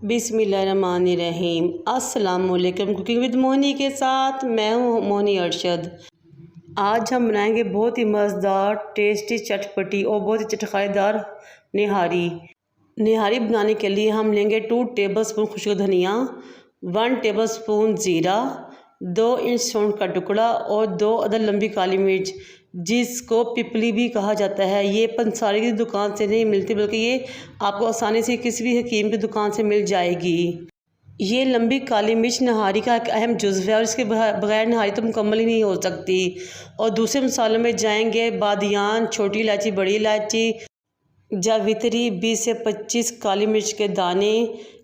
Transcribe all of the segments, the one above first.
बिस्मिल्लाहिर्रहमानिर्रहीम। अस्सलामुअलैकुम। Cooking with मोहनी के साथ मैं हूँ मोहनी अरशद। आज हम बनाएंगे बहुत ही मज़ेदार, टेस्टी, चटपटी और बहुत ही चटखारेदार निहारी। निहारी बनाने के लिए हम लेंगे 2 टेबलस्पून खुशक धनिया, 1 टेबलस्पून ज़ीरा, 2 इंच सौंठ का टुकड़ा और 2 अदद लंबी काली मिर्च, जिसको पिपली भी कहा जाता है। ये पंसारी की दुकान से नहीं मिलती, बल्कि ये आपको आसानी से किसी भी हकीम की दुकान से मिल जाएगी। ये लंबी काली मिर्च नहारी का एक अहम जुज़्व है और इसके बगैर नहारी तो मुकम्मल ही नहीं हो सकती। और दूसरे मसालों में जाएंगे बादियान, छोटी इलायची, बड़ी इलायची, जावित्री, 20 से 25 काली मिर्च के दाने,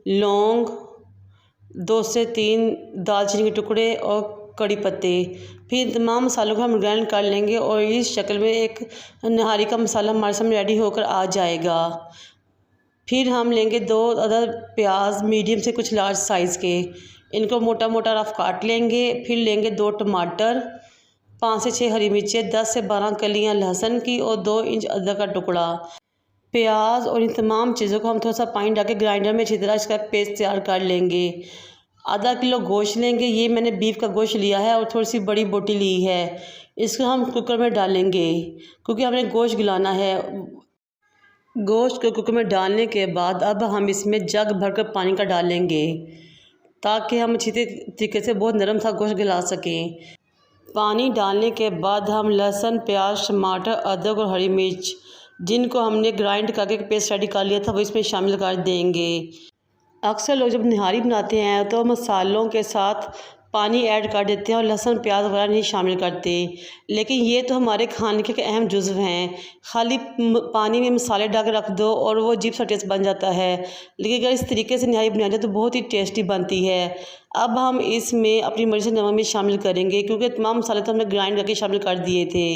लौंग, 2 से 3 दालचीनी के टुकड़े और कड़ी पत्ते। फिर तमाम मसालों को हम ग्राइंड कर लेंगे और इस शक्ल में एक नहारी का मसाला हमारे सामने रेडी होकर आ जाएगा। फिर हम लेंगे 2 अदद प्याज, मीडियम से कुछ लार्ज साइज़ के, इनको मोटा मोटा रफ काट लेंगे। फिर लेंगे 2 टमाटर, 5 से 6 हरी मिर्चें, 10 से 12 कलियां लहसुन की और 2 इंच अदरक का टुकड़ा। प्याज और इन तमाम चीज़ों को हम थोड़ा सा पानी डाल के ग्राइंडर में अच्छी तरह इसका पेस्ट तैयार कर लेंगे। आधा किलो गोश्त लेंगे, ये मैंने बीफ का गोश्त लिया है और थोड़ी सी बड़ी बोटी ली है। इसको हम कुकर में डालेंगे क्योंकि हमने गोश्त गलाना है। गोश्त को कुकर में डालने के बाद अब हम इसमें जग भरकर पानी का डालेंगे ताकि हम अच्छी तरीके से बहुत नरम सा गोश्त गला सकें। पानी डालने के बाद हम लहसुन, प्याज, टमाटर, अदरक और हरी मिर्च, जिनको हमने ग्राइंड करके पेस्ट रेडी कर लिया था, वो इसमें शामिल कर देंगे। अक्सर लोग जब निहारी बनाते हैं तो मसालों के साथ पानी ऐड कर देते हैं और लहसुन, प्याज वगैरह नहीं शामिल करते, लेकिन ये तो हमारे खाने के अहम जुज़्व हैं। खाली पानी में मसाले डाल के रख दो और वो अजीब सा टेस्ट बन जाता है, लेकिन अगर इस तरीके से निहारी बनाई जाए तो बहुत ही टेस्टी बनती है। अब हम इसमें अपनी मर्ज़ी से नमक भी शामिल करेंगे क्योंकि तमाम मसाले तो हमने ग्राइंड करके शामिल कर दिए थे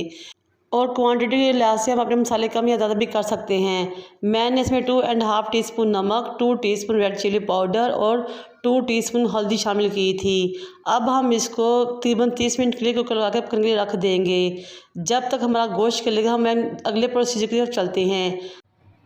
और क्वांटिटी के लिहाज से हम अपने मसाले कम या ज़्यादा भी कर सकते हैं। मैंने इसमें 2.5 टीस्पून नमक, 2 टीस्पून रेड चिली पाउडर और 2 टीस्पून हल्दी शामिल की थी। अब हम इसको तकरीबन 30 मिनट के लिए कुकर लगा के पकने के लिए रख देंगे। जब तक हमारा गोश्त गलेगा हम अगले प्रोसीजर की तरफ चलते हैं।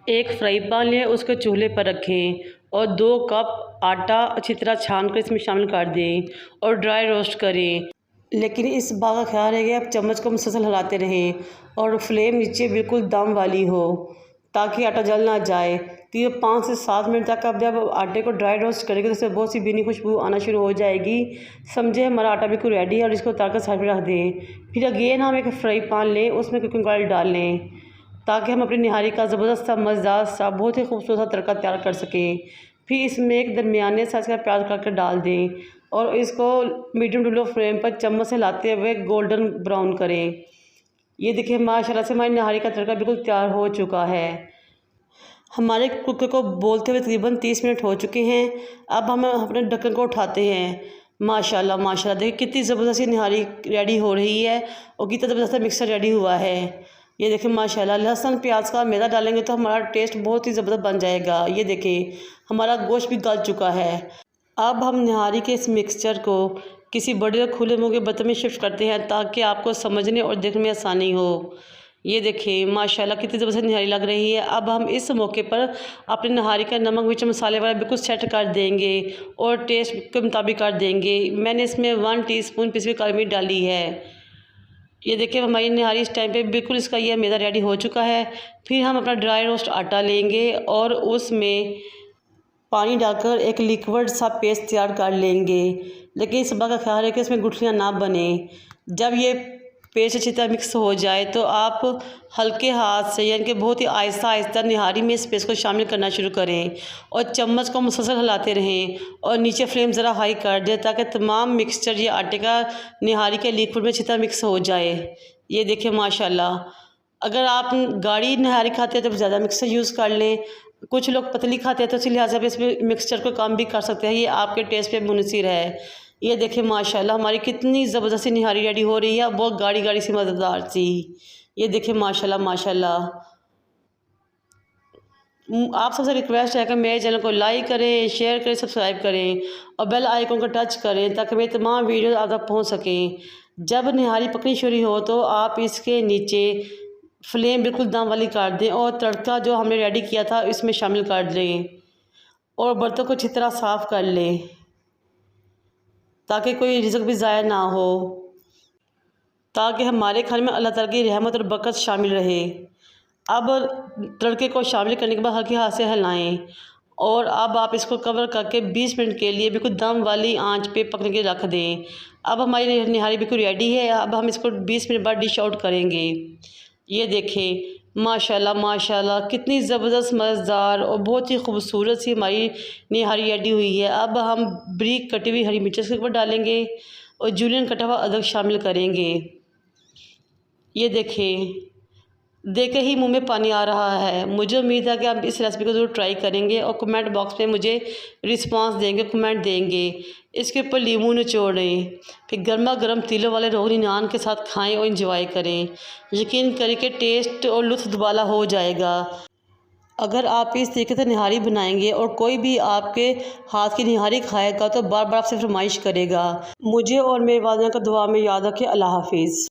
एक फ्राई पैन लें, उसको चूल्हे पर रखें और 2 कप आटा अच्छी तरह छान कर इसमें शामिल कर दें और ड्राई रोस्ट करें। लेकिन इस बात का ख्याल है कि आप चम्मच को मुसलसल हिलाते रहें और फ्लेम नीचे बिल्कुल दम वाली हो ताकि आटा जल ना जाए। तो ये 5 से 7 मिनट तक आप जब आटे को ड्राई रोस्ट करेंगे तो उससे बहुत सी भीनी खुशबू आना शुरू हो जाएगी। समझे हमारा आटा बिल्कुल रेडी है और इसको उतार कर साइड में रख दें। फिर अगेन हम एक फ्राई पैन लें, उसमें कुकिंग ऑयल डाल लें ताकि हम अपनी निहारी का ज़बरदस्त सा, मज़ेदार सा, बहुत ही खूबसूरत सा तड़का तैयार कर सकें। फिर इसमें एक दरमियाने साइज़ का प्याज काट कर डाल दें और इसको मीडियम टू लो फ्लेम पर चम्मच से हिलाते हुए गोल्डन ब्राउन करें। ये देखिए माशाल्लाह से हमारी निहारी का तड़का बिल्कुल तैयार हो चुका है। हमारे कुकर को बोलते हुए तकरीबन 30 मिनट हो चुके हैं। अब हम अपने ढक्कन को उठाते हैं। माशाल्लाह माशाल्लाह देखिए कितनी ज़बरदस्त निहारी रेडी हो रही है और कितना ज़बरदस्त मिक्सर रेडी हुआ है। ये देखिए माशाल्लाह, लहसुन प्याज का मैदा डालेंगे तो हमारा टेस्ट बहुत ही ज़बरदस्त बन जाएगा। ये देखिए हमारा गोश्त भी गल चुका है। अब हम निहारी के इस मिक्सचर को किसी बड़े और खुले मुँह के बर्तन में शिफ्ट करते हैं ताकि आपको समझने और देखने में आसानी हो। ये देखिए माशाल्लाह कितनी ज़बरदस्त निहारी लग रही है। अब हम इस मौके पर अपनी निहारी का नमक, मिर्च, मसाले वगैरह बिल्कुल सेट कर देंगे और टेस्ट के मुताबिक कर देंगे। मैंने इसमें 1 टीस्पून पिसी हुई काली मिर्च डाली है। ये देखिए हमारी निहारी इस टाइम पे बिल्कुल इसका ये मैदा रेडी हो चुका है। फिर हम अपना ड्राई रोस्ट आटा लेंगे और उसमें पानी डालकर एक लिक्विड सा पेस्ट तैयार कर लेंगे, लेकिन इस बात का ख्याल है कि इसमें गुठलियाँ ना बने। जब ये पेस्ट अच्छी तरह मिक्स हो जाए तो आप हल्के हाथ से, यानी कि बहुत ही आहिस्ता आहिस्ता निहारी में इस पेस्ट को शामिल करना शुरू करें और चम्मच को मुसलसल हिलाते रहें और नीचे फ्लेम ज़रा हाई कर दें ताकि तमाम मिक्सचर ये आटे का निहारी के लिक्विड में अच्छी तरह मिक्स हो जाए। ये देखिए माशाल्लाह, अगर आप गाढ़ी निहारी खाते हैं तो ज़्यादा मिक्सर यूज़ कर लें, कुछ लोग पतली खाते हैं तो इसी लिहाजा पे इसमें मिक्सचर को कम भी कर सकते हैं। ये आपके टेस्ट पे मुनसिर है। ये देखिए माशाल्लाह हमारी कितनी ज़बरदस्ती निहारी रेडी हो रही है, बहुत गाढ़ी गाढ़ी सी, मज़ेदार सी। ये देखिए माशाल्लाह माशाल्लाह। आप सबसे रिक्वेस्ट है कि मेरे चैनल को लाइक करें, शेयर करें, सब्सक्राइब करें और बेल आइकन को टच करें ताकि मेरी तमाम वीडियो आप तक पहुँच सकें। जब निहारी पकनी शुरू हो तो आप इसके नीचे फ्लेम बिल्कुल दम वाली कर दें और तड़का जो हमने रेडी किया था इसमें शामिल कर दें। और बर्तन को अच्छी तरह साफ़ कर लें ताकि कोई रिज़्क भी ज़ाया ना हो, ताकि हमारे खाने में अल्लाह ताला की रहमत और बरकत शामिल रहे। अब तड़के को शामिल करने के बाद हल्के हाथ से हिलाएं और अब आप इसको कवर करके 20 मिनट के लिए बिल्कुल दम वाली आंच पे पकने के रख दें। अब हमारी निहारी बिल्कुल रेडी है। अब हम इसको 20 मिनट बाद डिश आउट करेंगे। ये देखें माशाल्लाह माशाल्लाह कितनी ज़बरदस्त मज़ेदार और बहुत ही खूबसूरत सी हमारी निहारी रेडी हुई है। अब हम बारीक कटी हुई हरी मिर्च इसके ऊपर डालेंगे और जूलियन कटा हुआ अदरक शामिल करेंगे। ये देखें, देख के ही मुंह में पानी आ रहा है। मुझे उम्मीद है कि आप इस रेसिपी को ज़रूर ट्राई करेंगे और कमेंट बॉक्स में मुझे रिस्पांस देंगे, कमेंट देंगे। इसके ऊपर लीमू निचोड़ें, फिर गर्मा गर्म तिलों वाले रोगनी नान के साथ खाएं और इंजॉय करें। यकीन करें कि टेस्ट और लुत्फ़ दुबाला हो जाएगा। अगर आप इस तरीके से निहारी बनाएंगे और कोई भी आपके हाथ की निहारी खाएगा तो बार बार आपसे फरमाइश करेगा। मुझे और मेरे वालिदैन का दुआ में याद रखें। अल्लाह हाफिज़।